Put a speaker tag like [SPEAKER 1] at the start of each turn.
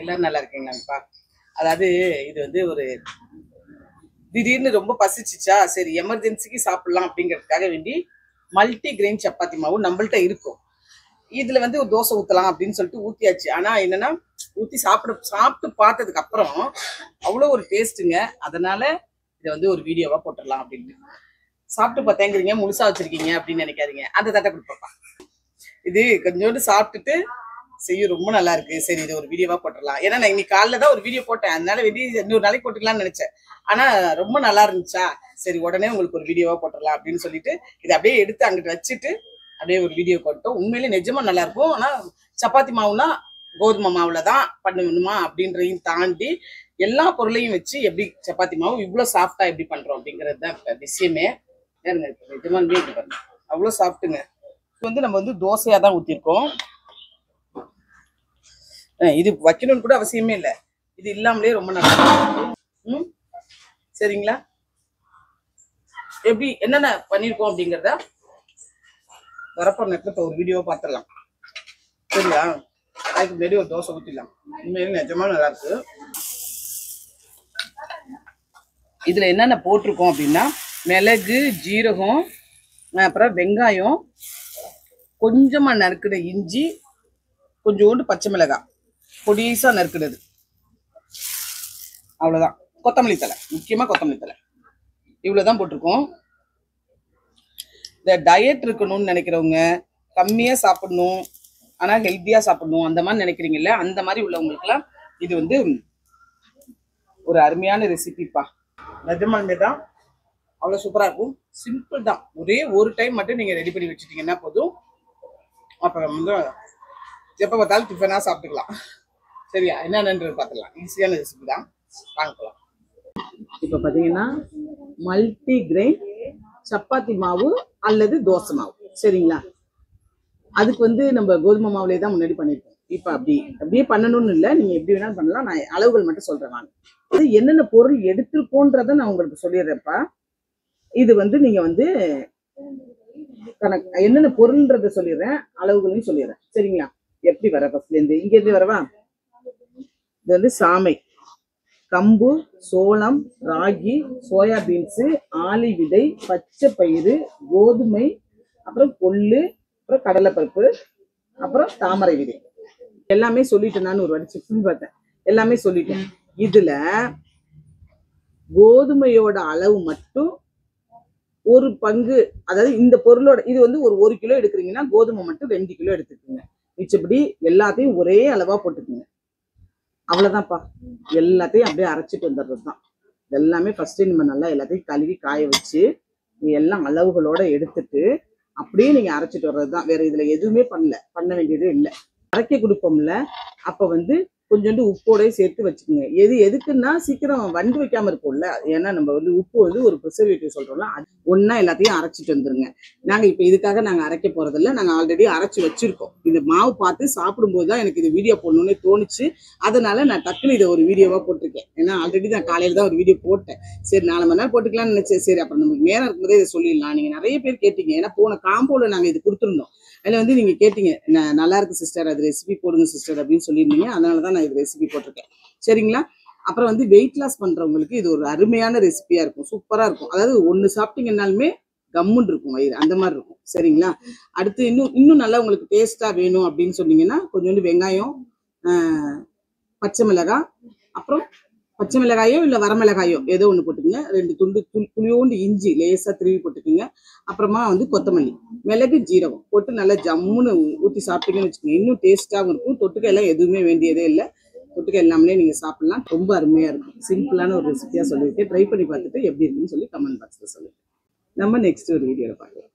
[SPEAKER 1] எல்லாரும் நல்லா இருக்கீங்களாப்பா? அதாவது இது வந்து ஒரு திடீர்னு ரொம்ப பசிச்சுச்சா, சரி எமர்ஜென்சிக்கு சாப்பிடலாம் அப்படிங்கிறதுக்காக வேண்டி மல்டி கிரெயின் சப்பாத்தி மாவு நம்மள்ட்ட இருக்கும். இதுல வந்து ஒரு தோசை ஊத்தலாம் அப்படின்னு சொல்லிட்டு ஊத்தியாச்சு. ஆனா என்னன்னா, ஊத்தி சாப்பிட்டு பார்த்ததுக்கு அப்புறம் அவ்வளோ ஒரு டேஸ்ட்டுங்க. அதனால இதை வந்து ஒரு வீடியோவா போட்டுடலாம் அப்படின்ட்டு. சாப்பிட்டு பார்த்தேங்கிறீங்க, முழுசா வச்சிருக்கீங்க அப்படின்னு நினைக்காதீங்க. அந்த தட்டை கொடுப்பப்பா. இது கொஞ்சோண்டு சாப்பிட்டுட்டு செய்ய ரொம்ப நல்லா இருக்கு, சரி இது ஒரு வீடியோவா போட்டுடலாம். ஏன்னா நான் இன்னைக்கு காலைல தான் ஒரு வீடியோ போட்டேன், அதனால இன்னொரு நாளைக்கு போட்டுக்கலாம்னு நினைச்சேன். ஆனா ரொம்ப நல்லா இருந்துச்சா, சரி உடனே உங்களுக்கு ஒரு வீடியோவா போட்டுடலாம் அப்படின்னு சொல்லிட்டு இதை அப்படியே எடுத்து அங்கிட்டு வச்சுட்டு அப்படியே ஒரு வீடியோ போட்டோம். உண்மையிலே நிஜமா நல்லா இருக்கும். ஆனா சப்பாத்தி மாவுனா கோதுமை மாவுல தான் பண்ணணுமா அப்படின்றதையும் தாண்டி எல்லா பொருளையும் வச்சு எப்படி சப்பாத்தி மாவு இவ்வளவு சாஃப்டா எப்படி பண்றோம் அப்படிங்கிறது தான் விஷயமே. நிஜமாவே அவ்வளவு சாப்பிட்டுங்க. இது வந்து நம்ம வந்து தோசையா தான் ஊத்திருக்கோம். இது வைக்கணும்னு கூட அவசியமே இல்லை, இது இல்லாமலே ரொம்ப நல்லா இருக்கும். சரிங்களா? எப்படி என்னென்ன பண்ணிருக்கோம் அப்படிங்கிறத வரப்போ நேரத்தில் ஒரு வீடியோவை பார்த்துடலாம். சரியா? அதுக்கு முன்னாடி ஒரு தோசை ஊற்றிடலாம். உண்மையிலே நிஜமா நல்லா இருக்கு. இதுல என்னென்ன போட்டிருக்கோம் அப்படின்னா, மிளகு, ஜீரகம், அப்புறம் வெங்காயம், கொஞ்சமா நறுக்குன இஞ்சி, கொஞ்சோண்டு பச்சை மிளகாய் பொடிசா நறுக்குனது, அவ்வளவுதான். கொத்தமல்லி தலை, முக்கியமா கொத்தமல்லி தலை, இவ்வளவுதான் போட்டிருக்கோம். இந்த டயட் இருக்கணும்னு நினைக்கிறவங்க, கம்மியா சாப்பிடணும் ஆனா ஹெல்த்தியா சாப்பிடணும் அந்த மாதிரி நினைக்கிறீங்கல்ல, அந்த மாதிரி உள்ளவங்களுக்குலாம் இது வந்து ஒரு அருமையான ரெசிபிப்பா. நிஜமாலுமே தான் அவ்வளோ சூப்பரா இருக்கும். சிம்பிள் தான். ஒரே ஒரு டைம் மட்டும் நீங்க ரெடி பண்ணி வச்சுட்டீங்கன்னா போதும். அப்புறம் வந்து எப்போ பார்த்தாலும் டிஃபனா சாப்பிட்டுக்கலாம். சரியா? என்னென்னு பார்த்துக்கலாம். ஈஸியான ரெசிபி தான், வாங்கிக்கலாம். இப்போ பார்த்தீங்கன்னா மல்டி கிரெயின் சப்பாத்தி மாவு அல்லது தோசை மாவு. சரிங்களா? அதுக்கு வந்து நம்ம கோதுமை மாவுலேயே தான் முன்னாடி பண்ணியிருக்கோம். இப்போ அப்படியே பண்ணணும்னு இல்லை, நீங்கள் எப்படி வேணாலும் பண்ணலாம். நான் அளவுகள் மட்டும் சொல்கிறேன். நான் அது என்னென்ன பொருள் எடுத்துருக்கோன்றதை நான் உங்களுக்கு சொல்லிடுறேன்ப்பா. இது வந்து நீங்கள் வந்து கணக்கு என்னென்ன பொருள்ன்றதை சொல்லிடுறேன், அளவுகளையும் சொல்லிடுறேன். சரிங்களா? எப்படி வர ஃபர்ஸ்ட்லேருந்து இங்கேருந்து வரவா? இது வந்து சாமை, கம்பு, சோளம், ராகி, சோயா பீன்ஸு, ஆளி விதை, பச்சை பயிறு, கோதுமை, அப்புறம் கொள்ளு, அப்புறம் கடலைப்பருப்பு, அப்புறம் தாமரை விதை. எல்லாமே சொல்லிட்டேன். நான் ஒரு வாட்டி செக் பண்ணி பார்த்தேன், எல்லாமே சொல்லிட்டேன். இதுல கோதுமையோட அளவு மட்டும் ஒரு பங்கு, அதாவது இந்த பொருளோட இது வந்து ஒரு கிலோ எடுக்கிறீங்கன்னா கோதுமை மட்டும் 2 கிலோ எடுத்துக்கோங்க. மிச்சப்படி எல்லாத்தையும் ஒரே அளவா போட்டுக்குங்க. அவ்வளவுதான்ப்பா. எல்லாத்தையும் அப்படியே அரைச்சிட்டு வந்துடுறது தான். எல்லாமே ஃபர்ஸ்ட் நம்ம நல்லா எல்லாத்தையும் கழுவி காய வச்சு எல்லாம் அளவுகளோட எடுத்துட்டு அப்படியே நீங்க அரைச்சிட்டு வர்றதுதான். வேற இதுல எதுவுமே பண்ண வேண்டியதே இல்லை. அரைக்க கொடுப்போம்ல, அப்ப வந்து கொஞ்சோண்டு உப்போடய சேர்த்து வச்சுக்கோங்க. எதுக்குன்னா சீக்கிரம் வண்டு வைக்காம இருக்கும்ல. ஏன்னா நம்ம வந்து உப்பு வந்து ஒரு ப்ரிசர்வேட்டிவ் சொல்றோம்ல, அது ஒன்னா எல்லாத்தையும் அரைச்சிட்டு வந்துருங்க. நாங்க இப்ப இதுக்காக நாங்க அரைக்க போறதில்ல, நாங்க ஆல்ரெடி அரைச்சி வச்சிருக்கோம். இந்த மாவு பார்த்து சாப்பிடும்போது தான் எனக்கு இது வீடியோ போடணும்னு தோணுச்சு. அதனால நான் டக்குன்னு இதை ஒரு வீடியோவா போட்டிருக்கேன். ஏன்னா ஆல்ரெடி நான் காலையில தான் ஒரு வீடியோ போட்டேன். சரி 4 மணி நேரம் போட்டுக்கலாம்னு நினைச்சேன். சரி அப்புறம் நமக்கு நேரம் இருக்கும்போதே இதை சொல்லிடலாம். நீங்க நிறைய பேர் கேட்டீங்க, ஏன்னா போன காம்போல நாங்க இது கொடுத்துருந்தோம். அதில் வந்து நீங்கள் கேட்டீங்க, நல்லா இருக்கு சிஸ்டர், அது ரெசிபி போடுங்க சிஸ்டர் அப்படின்னு சொல்லியிருந்தீங்க. அதனால தான் நான் இது ரெசிபி போட்டிருக்கேன். சரிங்களா? அப்புறம் வந்து வெயிட் லாஸ் பண்ணுறவங்களுக்கு இது ஒரு அருமையான ரெசிபியாக இருக்கும். சூப்பராக இருக்கும். அதாவது ஒன்று சாப்பிட்டீங்கன்னாலுமே கம்முன்னு இருக்கும் வயிறு, அந்த மாதிரி இருக்கும். சரிங்களா? அடுத்து இன்னும் நல்லா உங்களுக்கு டேஸ்ட்டாக வேணும் அப்படின்னு சொன்னீங்கன்னா கொஞ்சோண்டு வெங்காயம், பச்சை மிளகாய், அப்புறம் பச்சை மிளகாயோ இல்லை வரமிளகாயோ ஏதோ ஒன்று போட்டுக்குங்க. 2 துண்டு துளியோண்டு இஞ்சி லேசாக திருவி போட்டுக்குங்க. அப்புறமா வந்து கொத்தமல்லி, மிளகு, ஜீரகம் போட்டு நல்லா ஜம்முன்னு ஊற்றி சாப்பிட்டீங்கன்னு வச்சுக்கோங்க. இன்னும் டேஸ்ட்டாகவும் இருக்கும். தொட்டுக்க எல்லாம் எதுவுமே வேண்டியதே இல்லை. தொட்டுக்க எல்லாமே நீங்கள் சாப்பிடலாம். ரொம்ப அருமையாக இருக்கும். சிம்பிளான ஒரு ரெசிபியாக சொல்லியிருக்கேன். ட்ரை பண்ணி பார்த்துட்டு எப்படி இருக்குன்னு சொல்லி கமெண்ட் பாக்ஸில் சொல்லுங்கள். நம்ம நெக்ஸ்ட் ஒரு வீடியோவில் பார்க்கலாம்.